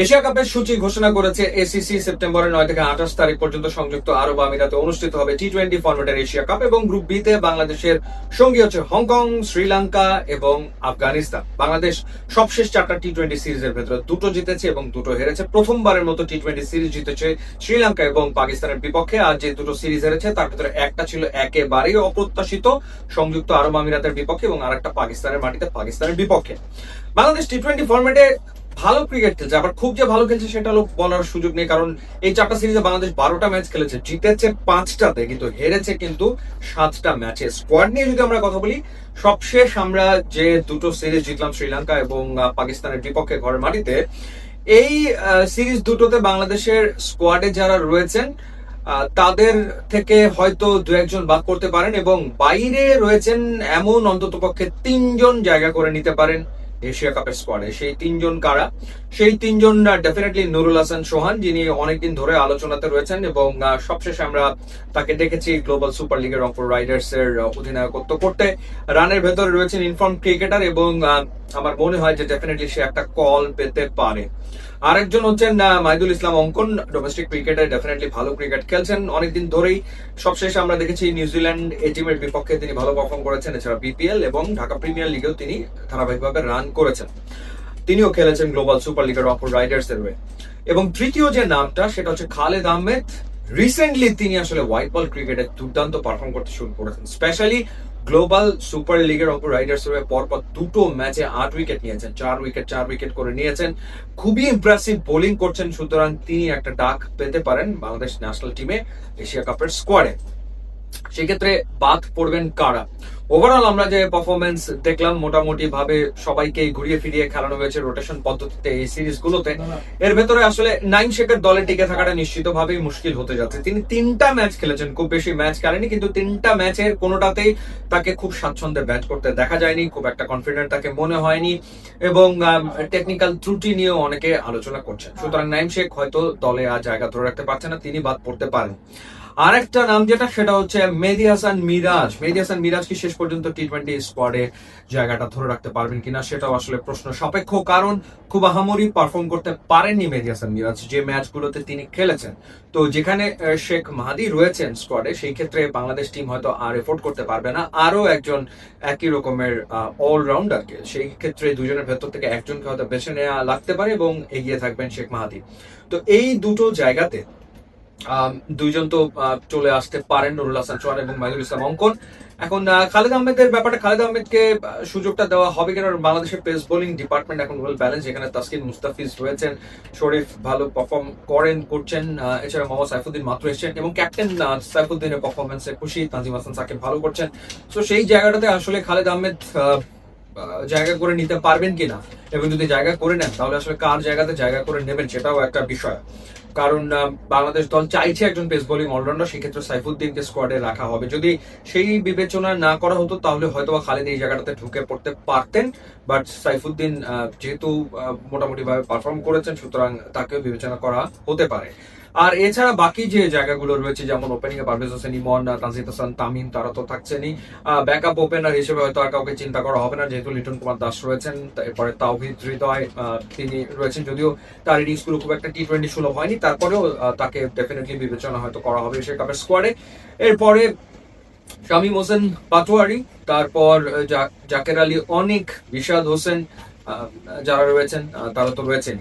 Asia কাপের সূচি ঘোষণা করেছে এসিসি। সেপ্টেম্বরের 9 থেকে 28 তারিখ পর্যন্ত সংযুক্ত আরব আমিরাতে অনুষ্ঠিত হবে টি-20 ফরম্যাটের এশিয়া কাপ, এবং গ্রুপ বি তে বাংলাদেশের সঙ্গী হচ্ছে হংকং, শ্রীলঙ্কা এবং আফগানিস্তান। বাংলাদেশ সবশেষ 4টা টি-20 সিরিজের ভেতরে দুটো জিতেছে এবং দুটো হেরেছে। প্রথমবারের মতো টি-20 সিরিজ জিতেছে শ্রীলঙ্কা এবং পাকিস্তানের বিপক্ষে। আর যে দুটো সিরিজ হেরেছে তার ভেতরে একটা ছিল একেবারেই অপ্রত্যাশিত, সংযুক্ত আরব আমিরাতের বিপক্ষে, এবং আরেকটা পাকিস্তানের মাটিতে পাকিস্তানের বিপক্ষে। বাংলাদেশ টি-20 ফরম্যাটে ভালো ক্রিকেট খেলছে, আবার খুব যে ভালো খেলছে সেটা বলার সুযোগ নেই, কারণ এই 4টা সিরিজে বাংলাদেশ 12টা ম্যাচ খেলেছে, জিতেছে 5টাতে, কিন্তু হেরেছে কিন্তু 7টা ম্যাচে। স্কোয়াড নিয়ে যদি আমরা কথা বলি, সবশেষ আমরা যে দুটো সিরিজ জিতলাম শ্রীলঙ্কা এবং পাকিস্তানের বিপক্ষে ঘরের মাটিতে, এই সিরিজ দুটোতে বাংলাদেশের স্কোয়াডে যারা রয়েছেন তাদের থেকে হয়তো দু একজন বাদ করতে পারেন, এবং বাইরে রয়েছেন এমন অন্ততপক্ষে 3জন জায়গা করে নিতে পারেন এশিয়া কাপের স্কোয়াডে। সেই 3জন কারা? সেই 3জন ডেফিনেটলি নুরুল হাসান সোহান, যিনি অনেকদিন ধরে আলোচনাতে রয়েছেন, এবং সবশেষে আমরা তাকে দেখেছি গ্লোবাল সুপার লিগের রংপুর রাইডার্স এর অধিনায়কত্ব করতে। রানের ভেতরে রয়েছেন ইনফর্ম ক্রিকেটার, এবং আমার মনে হয় যে ডেফিনেটলি সে একটা কল পেতে পারে। আরেকজন হচ্ছেন মাহিদুল ইসলাম অঙ্কন, ডোমেস্টিক ক্রিকেটে ডেফিনেটলি ভালো ক্রিকেট খেলছেন অনেকদিন ধরেই। সবশেষে আমরা দেখেছি নিউজিল্যান্ড এ টিমের বিপক্ষে তিনি ভালো পারফর্ম করেছেন। এছাড়া বিপিএল এবং ঢাকা প্রিমিয়ার লিগেও তিনি ধারাবাহিকভাবে রান করেছেন। তিনিও খেলেছেন গ্লোবাল সুপার লিগের রংপুর রাইডার্স এর হয়ে। এবং তৃতীয় যে নামটা সেটা হচ্ছে খালেদ আহমেদ। রিসেন্টলি তিনি আসলে হোয়াইট বল ক্রিকেটে দুর্দান্ত পারফর্ম করতে শুরু করেছেন, স্পেশালি গ্লোবাল সুপার লিগের রংপুর রাইডার্স এর পরপর দুটো ম্যাচে 8 উইকেট নিয়েছেন, 4 উইকেট করে নিয়েছেন। খুবই ইমপ্রেসিভ বোলিং করছেন, সুতরাং তিনি একটা ডাক পেতে পারেন বাংলাদেশ ন্যাশনাল টিমে এশিয়া কাপের স্কোয়াডে। সেক্ষেত্রে বাদ পড়বেন কারা? ওভারঅল আমরা যে পারফরমেন্স দেখলাম, মোটামুটি ভাবে সবাইকে ঘুরিয়ে ফিরিয়ে খেলানো হয়েছে রোটেশন পদ্ধতিতে এই সিরিজ গুলোতে। এর ভেতরে আসলে নাইম শেখের দলে টিকে থাকাটা নিশ্চিতভাবেই মুশকিল হতে যাচ্ছে। তিনি 3টা ম্যাচ খেলেছেন, খুব বেশি ম্যাচ খেলেনি, কিন্তু 3টা ম্যাচের কোনোটাতেই তাকে খুব স্বাচ্ছন্দ্যে ব্যাট করতে দেখা যায়নি, খুব একটা কনফিডেন্ট তাকে মনে হয়নি, এবং টেকনিক্যাল ত্রুটি নিয়েও অনেকে আলোচনা করছেন। সুতরাং নাইম শেখ হয়তো দলে আর জায়গা ধরে রাখতে পারছে না, তিনি বাদ পড়তে পারেন। আরেকটা নাম যেটা, সেটা হচ্ছে মেহেদী হাসান মিরাজ। মেহেদী হাসান মিরাজ কি শেষ পর্যন্ত টি-20 স্কোয়াডে জায়গাটা ধরে রাখতে পারবেন কিনা সেটাও আসলে প্রশ্ন সাপেক্ষ, কারণ খুব আহামরি পারফর্ম করতে পারেননি মেহেদী হাসান মিরাজ যে ম্যাচগুলোতে তিনি খেলেছেন। তো যেখানে শেখ মাহাদি রয়েছেন স্কোয়াডে, সেই ক্ষেত্রে বাংলাদেশ টিম হয়তো আর এফোর্ড করতে পারবে না আরো একজন একই রকমের অলরাউন্ডারকে। সেই ক্ষেত্রে দুজনের ভেতর থেকে একজনকে হয়তো বেছে নেওয়া লাগতে পারে, এবং এগিয়ে থাকবেন শেখ মাহাদি। তো এই দুটো জায়গাতে দুইজন তো চলে আসতে পারেন, নুরুল হাসান সোহান এবং মাহিদুল ইসলাম অঙ্কন। এখন খালেদ আহমেদের ব্যাপারে, খালেদ আহমেদকে সুযোগটা দেওয়া হবে কিনা? বাংলাদেশের পেস বোলিং ডিপার্টমেন্ট এখন ওয়েল ব্যালেন্স, যেখানে তাসকিন মুস্তাফিজ রয়েছেন, শরীফ ভালো পারফর্ম করছেন, এছাড়া মোহাম্মদ সাইফুদ্দিন মাত্র এসেছেন, এবং ক্যাপ্টেন সাইফুদ্দিনের পারফরমেন্সে খুশি, তানজিম হাসান সাকিব ভালো করছেন। তো সেই জায়গাটাতে আসলে খালেদ আহমেদ জায়গা করে নিতে পারবেন কিনা, এবং যদি জায়গা করে নেন তাহলে আসলে কার জায়গাতে জায়গা করে নেবেন সেটাও একটা বিষয়। কারণ বাংলাদেশ দল চাইছে একজন পেস বোলিং অলরাউন্ডার, সেক্ষেত্রে সাইফুদ্দিনকে স্কোয়াডে রাখা হবে। যদি সেই বিবেচনা না করা হতো তাহলে হয়তো খালেদ এই জায়গাটাতে ঢুকে পড়তে পারতেন, বাট সাইফুদ্দিন যেহেতু মোটামুটি ভাবে পারফর্ম করেছেন, সুতরাং তাকেও বিবেচনা করা হতে পারে। আর এছাড়া বাকি যে জায়গাগুলো রয়েছে, যেমন ওপেনিং এ পারভেজ হোসেন ইমন, তানজিদ হাসান তামিম, তারা তো থাকছেনই। ব্যাকআপ ওপেনার হিসেবে হয়তো আর কাউকে চিন্তা করা হবে না, যেহেতু লিটন কুমার দাস রয়েছেন। এরপরে তাওহিদ হৃদয় তিনি রয়েছেন, যদিও তার ইনিংস গুলো খুব একটা টি-20 সুলভ হয়নি, তারপরেও তাকে ডেফিনেটলি বিবেচনা হয়তো করা হবে এশিয়া কাপের স্কোয়াডে। এরপরে শামীম হোসেন পাটোয়ারি, তারপর জাকের আলী অনিক, রিশাদ হোসেন, যারা রয়েছেন তারা তো রয়েছেন।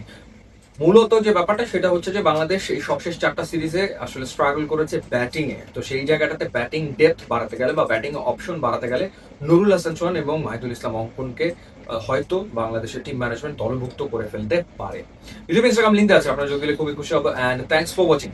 মূলত যে ব্যাপারটা সেটা হচ্ছে যে বাংলাদেশ এই সবশেষ 4টা সিরিজে আসলে স্ট্রাগল করেছে ব্যাটিং এ। তো সেই জায়গাটাতে ব্যাটিং ডেপথ বাড়াতে গেলে বা ব্যাটিং অপশন বাড়াতে গেলে নুরুল হাসান সোহান এবং মাহিদুল ইসলাম অঙ্কনকে হয়তো বাংলাদেশের টিম ম্যানেজমেন্ট দলভুক্ত করে ফেলতে পারে। ইউটিউব ইনস্টাগ্রাম লিঙ্ক আছে, আপনারা যদি খুবই খুশি হবো। And thanks for watching.